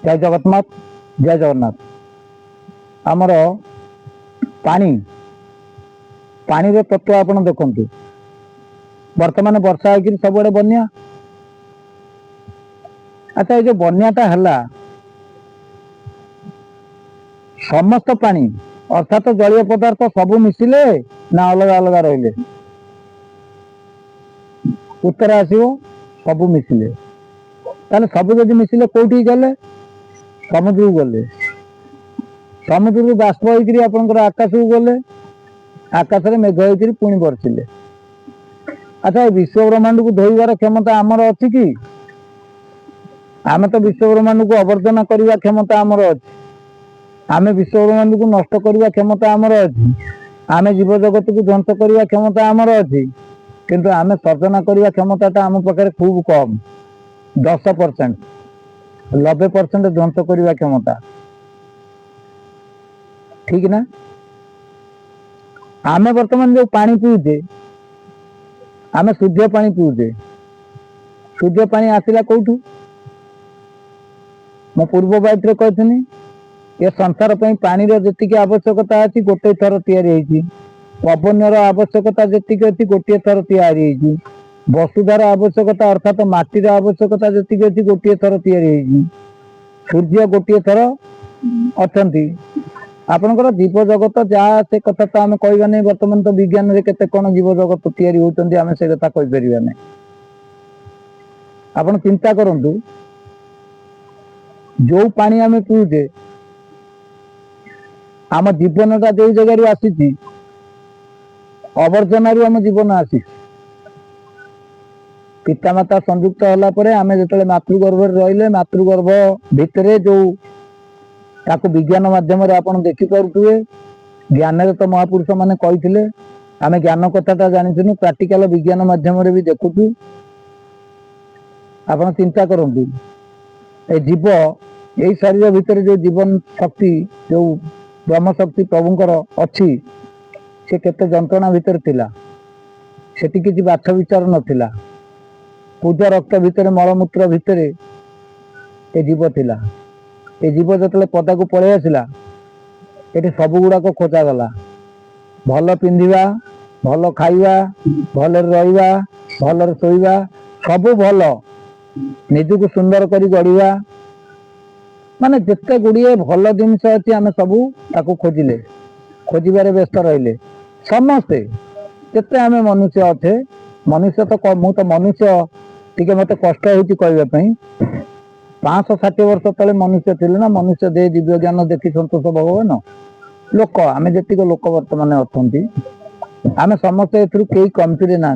जय जगन्नाथ जय जगन्नाथ। आमर पानी पानी रे तत्व आपण देखंतु वर्तमान वर्षा होकर सब बन्या। अच्छा, ये जो बन्याटा है समस्त पानी अर्थात जलीय पदार्थ सब मिसिले ना अलग अलग रहिले? उत्तर आसो सब मिसिले। ताले सब जदि मिसिले कोठी गले? समुद्र को गले। समुद्र बाष्प होकर आपंकर आकाश को गले। आकाश में मेघ होकर पुणी बरसिले। अच्छा, विश्व ब्रह्मांड को धोइबार क्षमता आमर अच्छी कि? आमे तो विश्व ब्रह्मांड को अवर्जना करने क्षमता आमर अच्छी। आमे विश्व ब्रह्मांड को नष्ट करने क्षमता आमर अच्छी। आमे जीव जगत को ध्वंस करने क्षमता आमर अच्छी, किंतु आमे सर्जना करने क्षमता आम पाखे खूब कम, 10%। 90% ध्वंस करने क्षमता। ठीक ना? आमे वर्तमान जो पानी पीऊे, आमे शुद्ध पानी पीऊे। शुद्ध पानी आसला कौटू? मो पूर्व बाइट रे कहथनी ये संसार पानी जी आवश्यकता अच्छी गोटे थर तैयारी। पवन आवश्यकता जी अच्छी गोटे थर तैयारी। वसुधार आवश्यकता अर्थात माटीर आवश्यकता जी अच्छी गोटे थर तैयारी। सूर्य गोटे थर अच्छा। आपणकर जीव जगत जहाँ से कथा तो आम कह नहीं। बर्तमान तो विज्ञान में केते कौन जीव जगत तैयारी होती आम से कथा कहीपर नहीं। आप चिंता करूँ जो पानी आम पीऊे आम जीवनटा जो जगार आसी अवर्जना आम जीवन आसी। पितामाता संयुक्त होगापर आम जो मातृगर्भ रही मातृगर्भ भितर जो ताको विज्ञान माध्यम आप देखिपे। ज्ञान तो महापुरुष मैंने कही आम ज्ञान कथाटा जानी प्राक्टिकल विज्ञान माध्यम भी देखुचु। आप चिंता करूँ ए जीव यही शरीर भितर जो जीवन शक्ति जो ब्रह्म शक्ति प्रभुंकर अच्छी से केते जंत्रणा भितर थिला। सेठी किछि बाछ विचार नथिला। पूज रक्त भितर मलमूत्र भितर ए जीव थिला। ए जीव जतले पदा को पळै आसिला एठी सब गुड़ाक खोजा गला। भल पिंधिबा, भल खाइबा, भल रहिबा, भल शोइबा, सब भल निजको सुंदर करी गढ़िबा, माने जिते गुड़िए भल जिनस अच्छी आम सबू ताकू खोजिले, खोजबार व्यस्त रहिले समस्ते। जिते आम मनुष्य अच्छे, मनुष्य तो मु तो मनुष्य टी मत कष्ट होगापी 560 वर्ष तले मनुष्य थे ना। मनुष्य दे दिव्य ज्ञान देखी सतोष भगवान लोक आम जी लोक बर्तमान अच्छा आम समस्ते ए कमती ना।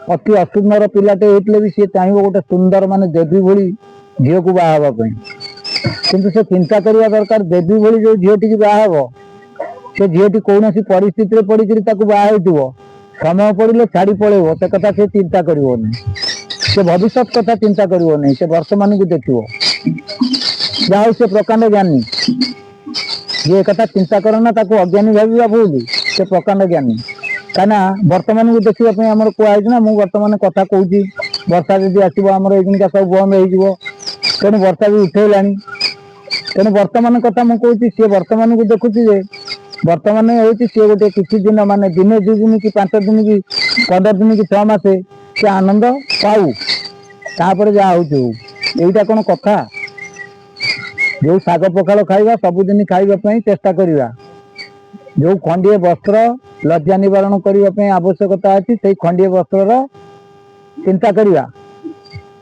अति असुंदर पिलाटे होते भी सी चाहिए गोटे सुंदर माने देवी भली झील को बाहापी, किंतु से चिंता करने दरकार देवी भली जो झीटी बाहब से झीटी कौन परिस्थिति पड़ी बाहर समय पड़े छाड़ी पलैब से कथा से चिंता करनी। से भविष्य कथा चिंता करनी, से वर्तमान को देखो जहाँ से प्रकांड ज्ञानी ये कथा चिंता करना ताको अज्ञानी भाव भूल। से प्रकांड ज्ञानी कहीं वर्तमान को देखा आम कहुई ना। मुझे वर्तमान कथा कहूँ वर्षा जब आसो आम ये सब बंद हो तेणु वर्षा भी उठेला। तेणु वर्तमान कथा मुझे कहूँ सी वर्तमान को देखुची वर्तमान हूँ सी गोटे किसी दिन माने दिन 2 दिन कि 5 दिन कि 15 दिन कि 6 मास से आनंद पाऊ तापर जहाँ होईटा कौन कथा। जो शाग पखाल खाइबा सबुदिन खाइबापी चेष्टा करिबा। जो खंडीय वस्त्र लज्जा निवारण करने आवश्यकता अच्छी से खंडीय वस्त्र चिंता करिबा।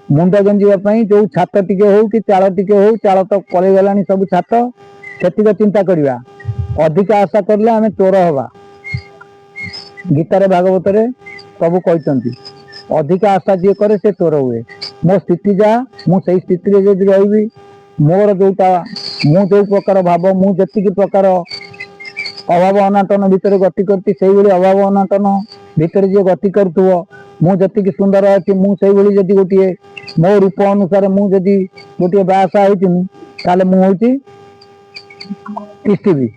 मुंड गंजापी जो छात टिके हो कि चाल टिके हो, चाल तो पलि गलानी सब छात से चिंता करिबा। अधिक आशा करले आमे चोर हवा। गीतार भागवत प्रभु कहते अधिक आशा जी करे से चोर हुए। मो स्थिति जा मुझे स्थिति जब रही मोर जोटा मु जो प्रकार भाव मुझे प्रकार अभाव अनाटन भितर गति करती से अभाव अनाटन भितर जी गति करुव मुझे सुंदर अच्छी मुझे गोटे मो रूप अनुसार मुझे गोटे बासा होती मुझे तिष्ठिबी।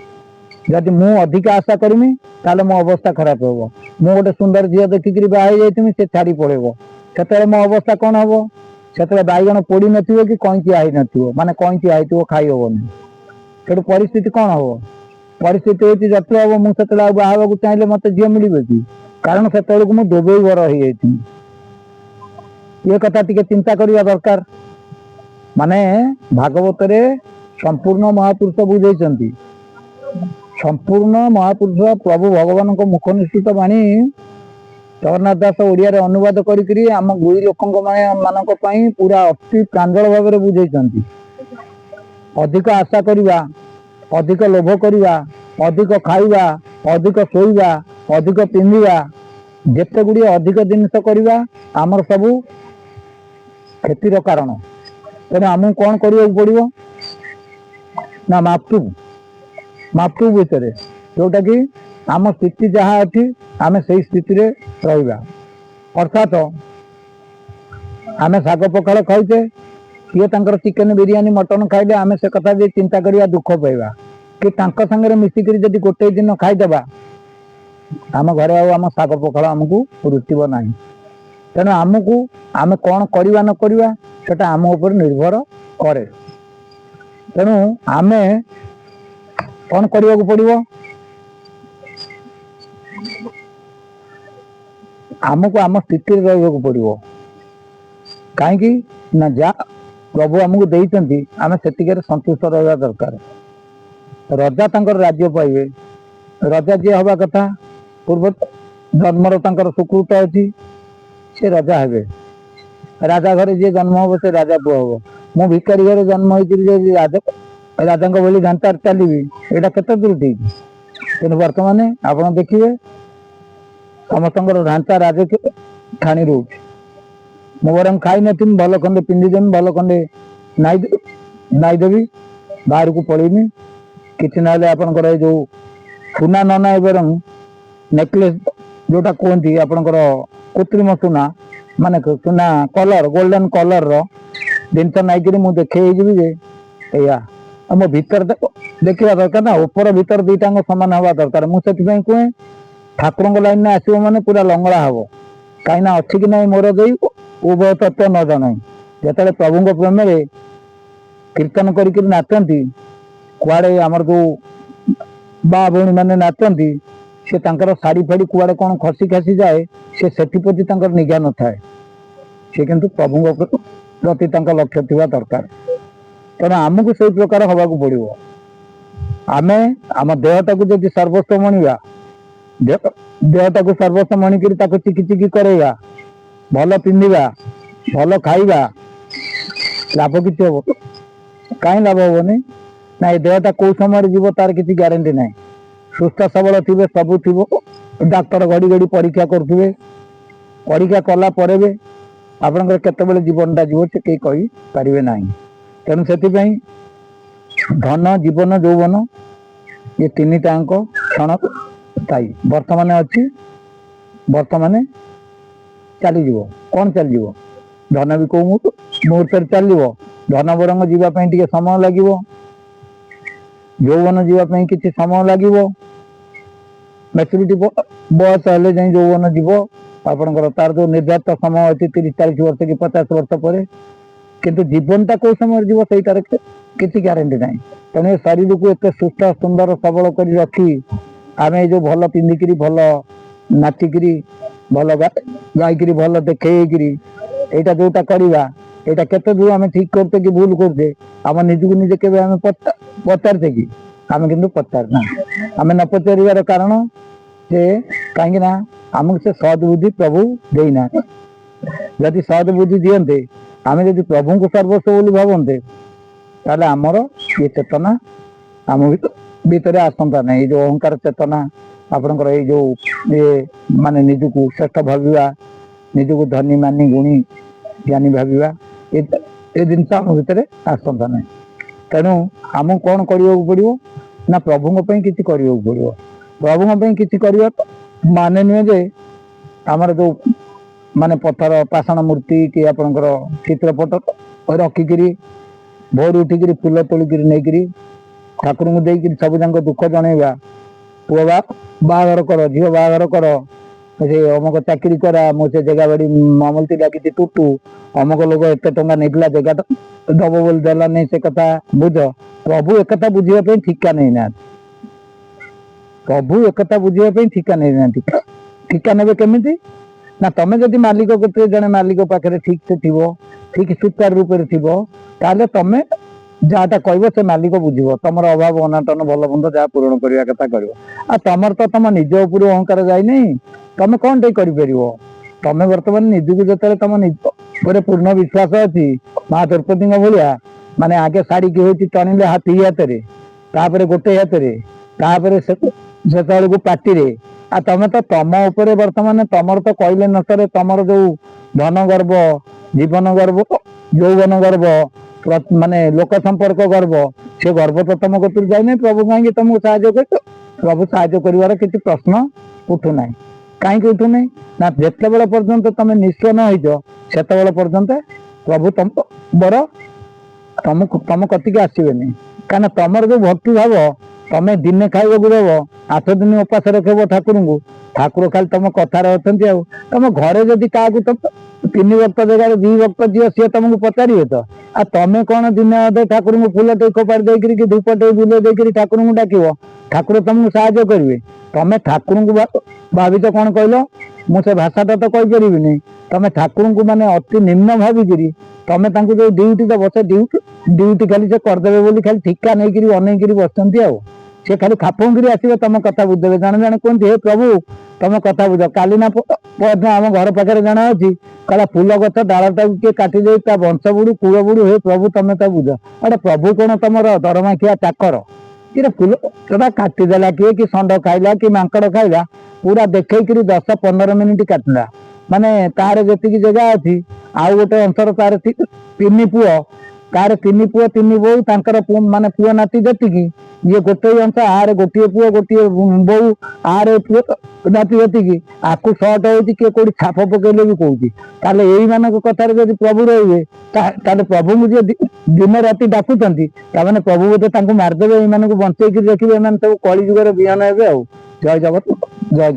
जदि मु अधिक आशा करमी ताले मो अवस्था खराब हो। मु गोटे सुंदर झील देखिक बाहर जाइमी से छाड़ी पड़ेब से मो अवस्था कौन हम ସେତେବେଳେ ବାଇଗଣ ପୋଡ଼ି ନଥିବ କି କଇଁଚିଆ ହେଇନଥିବ, ମାନେ କଇଁଚିଆ ହେଇଥିବ ଖାଇ ହବନି। ସେଠୁ ପରିସ୍ଥିତି କ'ଣ ହବ? ପରିସ୍ଥିତି ହେଉଛି ଯତ୍ନ ହବ। ମୁଁ ସେତେବେଳେ ଆଉ ବାହା ହେବାକୁ ଚାହିଁଲେ ମତେ ଝିଅ ମିଳିବ କି? କାରଣ ସେତେବେଳକୁ ମୁଁ ଦୁବେଇ ବର ହେଇଯାଇଛି। ଏ କଥା ଟିକେ ଚିନ୍ତା କରିବା ଦରକାର। ମାନେ ଭାଗବତରେ ସମ୍ପୂର୍ଣ୍ଣ ମହାପୁରୁଷ ବୁଝେଇଛନ୍ତି। ସମ୍ପୂର୍ଣ୍ଣ ମହାପୁରୁଷ ପ୍ରଭୁ ଭଗବାନଙ୍କ ମୁଖ ନିଶ୍ଚିତ ବାଣୀ ଜଗନ୍ନାଥ ଦାସ ଓଡ଼ିଆରେ ଅନୁବାଦ କରିକିରି ଆମ ଗୁଇ ଲୋକଙ୍କ ମାନଙ୍କ ପାଇଁ ପୁରା ଅତି ପ୍ରାଞ୍ଜଳ ଭାବରେ ବୁଝେଇଛନ୍ତି। ଅଧିକ ଆଶା କରିବା, ଅଧିକ ଲୋଭ କରିବା, ଅଧିକ ଖାଇବା, ଅଧିକ ଶୋଇବା, ଅଧିକ ପିନ୍ଧିବା, ଯେତେ ଗୁଡ଼ିଏ ଅଧିକ ଜିନିଷ କରିବା ଆମର ସବୁ କ୍ଷତିର କାରଣ। ତେଣୁ ଆମକୁ କ'ଣ କରିବାକୁ ପଡ଼ିବ ନା ମାପଟୁ ଭିତରେ, ଯେଉଁଟାକି ଆମ ସ୍ଥିତି ଯାହା ଅଛି ଆମେ ସେଇ ସ୍ଥିତିରେ ରହିବା। ଅର୍ଥାତ ଆମେ ଶାଗ ପଖାଳ ଖାଉଛେ, କିଏ ତାଙ୍କର ଚିକେନ ବିରିୟାନୀ ମଟନ ଖାଇଲେ ଆମେ ସେ କଥା ଯେ ଚିନ୍ତା କରିବା, ଦୁଃଖ ପାଇବା। କି ତାଙ୍କ ସାଙ୍ଗରେ ମିଶିକିରି ଯଦି ଗୋଟେ ଦିନ ଖାଇଦେବା, ଆମ ଘରେ ଆଉ ଆମ ଶାଗ ପଖାଳ ଆମକୁ ରୁଚିବ ନାହିଁ। ତେଣୁ ଆମେ କ'ଣ କରିବା ନ କରିବା ସେଟା ଆମ ଉପରେ ନିର୍ଭର କରେ। ତେଣୁ ଆମେ କ'ଣ କରିବାକୁ ପଡ଼ିବ? ଆମକୁ ଆମ ସ୍ଥିତିରେ ରହିବାକୁ ପଡ଼ିବ। କାହିଁକି ନା ଯାହା ପ୍ରଭୁ ଆମକୁ ଦେଇଛନ୍ତି ଆମେ ସେତିକିରେ ସନ୍ତୁଷ୍ଟ ରହିବା ଦରକାର। ରଜା ତାଙ୍କର ରାଜ୍ୟ ପାଇବେ। ରଜା ଯିଏ ହେବା କଥା, ପୂର୍ବ ଜନ୍ମର ତାଙ୍କର ସୁକୃତ ଅଛି, ସେ ରଜା ହେବେ। ରାଜା ଘରେ ଯିଏ ଜନ୍ମ ହେବ ସେ ରାଜା ପୁଅ ହେବ। ମୁଁ ଭିକାରୀ ଘରେ ଜନ୍ମ ହେଇଥିଲି ଯେ ରାଜାଙ୍କ ଭଳି ଢାଞ୍ଚାରେ ଚାଲିବି, ଏଇଟା କେତେ ଦୂର ଠିକ୍? କିନ୍ତୁ ବର୍ତ୍ତମାନ ଆପଣ ଦେଖିବେ ସମସ୍ତଙ୍କର ଢାଞ୍ଚା ରାଜ ଠାଣି ରହୁଛି। ମୁଁ ବରଂ ଖାଇନଥିମି, ଭଲ ଖଣ୍ଡେ ପିନ୍ଧିଦେମି, ଭଲ ଖଣ୍ଡେ ନାଇଦେବି, ବାହାରକୁ ପଳେଇମି। କିଛି ନହେଲେ ଆପଣଙ୍କର ଏଇ ଯେଉଁ ସୁନା ନ ନାହିଁ ବରଂ ନେକଲେସ୍ ଯେଉଁଟା କୁହନ୍ତି ଆପଣଙ୍କର କୃତ୍ରିମ ସୁନା, ମାନେ ସୁନା କଲର୍, ଗୋଲ୍ଡେନ୍ କଲର୍ର ଜିନିଷ ନାଇକିରି ମୁଁ ଦେଖେଇ ହେଇଯିବି ଯେ ଏଇଆ। ଆମ ଭିତରେ ଦେଖିବା ଦରକାର ନା, ଉପର ଭିତର ଦୁଇଟାଙ୍କ ସମାନ ହେବା ଦରକାର। ମୁଁ ସେଥିପାଇଁ କୁହେ ଠାକୁରଙ୍କ ଲାଇନରେ ଆସିବ ମାନେ ପୁରା ଲଙ୍ଗଳା ହେବ। କାହିଁକିନା ଅଛି କି ନାହିଁ ମୋର ଦେଇ ଉଭୟ ତତ୍ତ୍ୱ ନ ଜଣାଇ। ଯେତେବେଳେ ପ୍ରଭୁଙ୍କ ପ୍ରେମରେ କୀର୍ତ୍ତନ କରିକିରି ନାଚନ୍ତି, କୁଆଡ଼େ ଆମର ଯେଉଁ ବା ଭଉଣୀ ମାନେ ନାଚନ୍ତି, ସେ ତାଙ୍କର ଶାଢ଼ୀ ଫାଡ଼ି କୁଆଡ଼େ କ'ଣ ଖସି ଖାସି ଯାଏ, ସେ ସେଥିପ୍ରତି ତାଙ୍କର ନିଘା ନଥାଏ। ସେ କିନ୍ତୁ ପ୍ରଭୁଙ୍କ ପ୍ରତି ତାଙ୍କ ଲକ୍ଷ୍ୟ ଥିବା ଦରକାର। ତେଣୁ ଆମକୁ ସେଇ ପ୍ରକାର ହେବାକୁ ପଡ଼ିବ। ଆମେ ଆମ ଦେହଟାକୁ ଯଦି ସର୍ବସ୍ୱ ମଣିବା, ଦେହଟାକୁ ସର୍ବସ୍ୱ ମଣିକିରି ତାକୁ ଚିକି ଚିକି କରେଇବା, ଭଲ ପିନ୍ଧିବା, ଭଲ ଖାଇବା, ଲାଭ କିଛି ହେବ? କାହିଁ ଲାଭ ହେବନି? ନା ଏ ଦେହଟା କେଉଁ ସମୟରେ ଯିବ ତାର କିଛି ଗ୍ୟାରେଣ୍ଟି ନାହିଁ। ସୁସ୍ଥ ସବଳ ଥିବେ, ସବୁ ଥିବ, ଡାକ୍ତର ଘଡ଼ି ଘଡ଼ି ପରୀକ୍ଷା କରୁଥିବେ। ପରୀକ୍ଷା କଲା ପରେ ବି ଆପଣଙ୍କର କେତେବେଳେ ଜୀବନଟା ଯିବ ସେ କେହି କହିପାରିବେ ନାହିଁ। ତେଣୁ ସେଥିପାଇଁ ଧନ, ଜୀବନ, ଯୌବନ ଏ ତିନିଟାଙ୍କ କ୍ଷଣସ୍ଥାୟୀ। ବର୍ତ୍ତମାନ ଅଛି, ବର୍ତ୍ତମାନ ଚାଲିଯିବ। କ'ଣ ଚାଲିଯିବ? ଧନ ବି କେଉଁ ମୁହୂର୍ତ୍ତରେ ଚାଲିଯିବ। ଧନ ବରଂ ଯିବା ପାଇଁ ଟିକେ ସମୟ ଲାଗିବ, ଯୌବନ ଯିବା ପାଇଁ କିଛି ସମୟ ଲାଗିବ। ମ୍ୟାଚୁରିଟି ବୟସ ହେଲେ ଯାଇ ଯୌବନ ଯିବ ଆପଣଙ୍କର। ତାର ଯେଉଁ ନିର୍ଦ୍ଧାରିତ ସମୟ ଅଛି 30-40 ବର୍ଷ କି 50 ବର୍ଷ ପରେ। କିନ୍ତୁ ଜୀବନଟା କେଉଁ ସମୟରେ ଯିବ ସେଇଟାର କିଛି ଗ୍ୟାରେଣ୍ଟି ନାହିଁ। ତେଣୁ ଏ ଶରୀରକୁ ଏତେ ସୁସ୍ଥ, ସୁନ୍ଦର, ସବଳ କରି ରଖି ଆମେ ଏଇ ଯେଉଁ ଭଲ ପିନ୍ଧିକିରି, ଭଲ ନାଚିକିରି, ଭଲ ଗାଇକିରି, ଭଲ ଦେଖେଇକିରି ଏଇଟା ଯେଉଁଟା କରିବା, ଏଇଟା କେତେ ଦୂର ଆମେ ଠିକ୍ କରୁଛେ କି ଭୁଲ କରୁଛେ ଆମ ନିଜକୁ ନିଜେ କେବେ ଆମେ ପଚାରୁଛେ କି? ଆମେ କିନ୍ତୁ ପଚାରୁନା। ଆମେ ନ ପଚାରିବାର କାରଣ ଯେ କାହିଁକି ନା ଆମକୁ ସେ ସଦ୍ ବୁଦ୍ଧି ପ୍ରଭୁ ଦେଇନାହାନ୍ତି। ଯଦି ସଦ୍ ବୁଦ୍ଧି ଦିଅନ୍ତେ, ଆମେ ଯଦି ପ୍ରଭୁଙ୍କୁ ସର୍ବସ୍ୱ ବୋଲି ଭାବନ୍ତେ, ତାହେଲେ ଆମର ଏ ଚେତନା ଆମ ଭିତରେ ଆସନ୍ତା ନାହିଁ। ଏଇ ଯେଉଁ ଅହଙ୍କାର ଚେତନା ଆପଣଙ୍କର, ଏଇ ଯେଉଁ ମାନେ ନିଜକୁ ଶ୍ରେଷ୍ଠ ଭାବିବା, ନିଜକୁ ଧନୀ ମାନି ଗୁଣୀ ଜ୍ଞାନୀ ଭାବିବା, ଏ ଜିନିଷ ଆମ ଭିତରେ ଆସନ୍ତା ନାହିଁ। ତେଣୁ ଆମକୁ କ'ଣ କରିବାକୁ ପଡ଼ିବ ନା ପ୍ରଭୁଙ୍କ ପାଇଁ କିଛି କରିବାକୁ ପଡ଼ିବ। ପ୍ରଭୁଙ୍କ ପାଇଁ କିଛି କରିବା ମାନେ ନୁହେଁ ଯେ ଆମର ଯେଉଁ ମାନେ ପଥର ପାଷାଣ ମୂର୍ତ୍ତି କି ଆପଣଙ୍କର ଚିତ୍ରପଟ ରଖିକିରି ଭୋରୁ ଉଠିକିରି ଫୁଲ ତୋଳିକିରି ନେଇକିରି ଠାକୁରଙ୍କୁ ଦେଇକିରି ସବୁ ଯାକ ଦୁଃଖ ଜଣେଇବା। ପୁଅ ବାହାଘର କର, ଝିଅ ବାହାଘର କର, ସେ ଅମକ ଚାକିରି କରା ମୁଁ ସେ ଜାଗା ବାଡି ମାମଲତି ଲାଗିଛି ଟୁଟୁ ଅମକ ଲୋକ ଏତେ ଟଙ୍କା ନେଇଥିଲା ଜାଗାଟା ଦବ ବୋଲି ଦେଲାନି ସେ କଥା ବୁଝ। ପ୍ରଭୁ ଏକଥା ବୁଝିବା ପାଇଁ ଠିକା ନେଇନାହାନ୍ତି। ପ୍ରଭୁ ଏକଥା ବୁଝିବା ପାଇଁ ଠିକା ନେଇନାହାନ୍ତି। ଠିକା ନେବେ କେମିତି ନା ତମେ ଯଦି ମାଲିକ କତିରେ ଜଣେ ମାଲିକ ପାଖରେ ଠିକ ସେ ଥିବ ଠିକ ସୁଚାର ରୂପରେ ଥିବ ତାହେଲେ ତମେ ଯାହାଟା କହିବ ସେ ମାଲିକ ବୁଝିବ ତମର ଅଭାବ ଅନାଟନ ଭଲ ମନ୍ଦ ଯାହା ପୂରଣ କରିବା କଥା କରିବ। ଆଉ ତମର ତ ତମ ନିଜ ଉପରୁ ଅହଙ୍କାର ଯାଇନି ତମେ କଣ ଟିକେ କରିପାରିବ। ତମେ ବର୍ତ୍ତମାନ ନିଜକୁ ଯେତେବେଳେ ତମ ନିଜ ଉପରେ ପୂର୍ଣ୍ଣ ବିଶ୍ୱାସ ଅଛି ମା ଦ୍ରୌପଦୀଙ୍କ ଭଳିଆ ମାନେ ଆଗେ ଶାଢୀକି ହଉଛି ଟଣିଲେ ହାତୀ ହାତରେ ତାପରେ ଗୋଟେ ହାତରେ ତାପରେ ସେତେବେଳକୁ ପାଟିରେ ଆଉ ତମେ ତ ତମ ଉପରେ ବର୍ତ୍ତମାନ ତମର ତ କହିଲେ ନ ସରେ ତମର ଯୋଉ ଧନ ଗର୍ବ ଜୀବନ ଗର୍ବ ଯୌବନ ଗର୍ବ ମାନେ ଲୋକ ସମ୍ପର୍କ ଗର୍ବ ସେ ଗର୍ବ ତ ତମ କତିରୁ ଯାଇନାହିଁ। ପ୍ରଭୁ କାହିଁକି ତମକୁ ସାହାଯ୍ୟ କରୁଛ। ପ୍ରଭୁ ସାହାଯ୍ୟ କରିବାର କିଛି ପ୍ରଶ୍ନ ଉଠୁନାହିଁ। କାହିଁକି ଉଠୁନାହିଁ ନା ଯେତେବେଳେ ପର୍ଯ୍ୟନ୍ତ ତମେ ନିଃସ୍ୱ ନ ହେଇଛ ସେତେବେଳେ ପର୍ଯ୍ୟନ୍ତ ପ୍ରଭୁ ତମ କତିକି ଆସିବେନି। କାହିଁକିନା ତମର ଯୋଉ ଭକ୍ତି ଭାବ ତମେ ଦିନେ ଖାଇବାକୁ ଦେବ 8 ଦିନ ଉପାସ ରଖିବ ଠାକୁରଙ୍କୁ ଠାକୁର ଖାଲି ତମ କଥାରେ ଅଛନ୍ତି। ଆଉ ତମ ଘରେ ଯଦି କାହାକୁ 3 ଭକ୍ତ ଜାଗାରେ 2 ଭକ୍ତ ଝିଅ ସିଏ ତମକୁ ପଚାରିବେ ତ। ଆଉ ତମେ କଣ ଦିନେ ଅଧେ ଠାକୁରଙ୍କୁ ଫୁଲ ଟେ ଖୋପାଡ଼ି ଦେଇକିରି କି ଧୂପ ଟେ ବୁଲେଇ ଦେଇକିରି ଠାକୁରଙ୍କୁ ଡାକିବ ଠାକୁର ତମକୁ ସାହାଯ୍ୟ କରିବେ। ତମେ ଠାକୁରଙ୍କୁ ଭାବିଛ କଣ କହିଲ ମୁଁ ସେ ଭାଷାଟା ତ କହିପାରିବିନି। ତମେ ଠାକୁରଙ୍କୁ ମାନେ ଅତି ନିମ୍ନ ଭାବିକିରି ତମେ ତାଙ୍କୁ ଯୋଉ ଡ୍ୟୁଟି ଦବ ସେ ଡ୍ୟୁଟି ଖାଲି ସେ କରିଦେବେ ବୋଲି ଖାଲି ଠିକା ନେଇକିରି ଅନେଇକିରି ବସିଛନ୍ତି। ଆଉ ସେ ଖାଲି ଖାପଙ୍ଗିରି ଆସିବେ ତମ କଥା ବୁଝିଦେବେ। ଜଣେ ଜଣେ କୁହନ୍ତି ହେ ପ୍ରଭୁ ତମ କଥା ବୁଝ। କାଲି ନା ପରଦିନ ଆମ ଘର ପାଖରେ ଜଣେ ଅଛି କହିଲା ଫୁଲ ଗଛ ଡାଳଟାକୁ କିଏ କାଟି ଦେଇ ତା ବଂଶ ବୁଡୁ କୂଳ ବୁଡୁ ହେ ପ୍ରଭୁ ତମେ ତା ବୁଝ। ଆରେ ପ୍ରଭୁ କଣ ତମର ଦରମାଖିଆ ଚାକର କିରେ ଫୁଲ ଗଛଟା କାଟିଦେଲା କିଏ କି ଷଣ୍ଢ ଖାଇଲା କି ମାଙ୍କଡ ଖାଇଲା ପୁରା ଦେଖେଇକିରି 10-15 ମିନିଟ କାଟିଲା। ମାନେ ତାର ଯେତିକି ଜାଗା ଅଛି ଆଉ ଗୋଟେ ଅଂଶର ତାର 3 ପୁଅ ତାର 3 ପୁଅ 3 ବୋଉ ତାଙ୍କର ମାନେ ପୁଅ ନାତି ଯେତିକି ଇଏ ଗୋଟେ ଅଂଶ ଆରେ ଗୋଟିଏ ପୁଅ ଗୋଟିଏ ବୋଉ ଆରେ ପୁଅ ନାତି ଯେତିକି ଆକୁ ସର୍ଟ ହଉଛି କିଏ କୋଉଠି ଛାପ ପକେଇଲେ ବି କହୁଛି। ତାହେଲେ ଏଇମାନଙ୍କ କଥାରେ ଯଦି ପ୍ରଭୁ ରହିବେ ତାହେଲେ ପ୍ରଭୁଙ୍କୁ ଯିଏ ଦିନ ରାତି ଡାକୁଛନ୍ତି ତାମାନେ ପ୍ରଭୁ ବୋଧେ ତାଙ୍କୁ ମାରିଦେବେ ଏମାନଙ୍କୁ ବଞ୍ଚେଇକି ଦେଖିବେ ଏମାନେ ସବୁ କଳି ଯୁଗର ବିହନ ହେବେ। ଆଉ ଜୟ ଜଗନ୍ନାଥ ଜୟ ଜଗନ୍ନାଥ।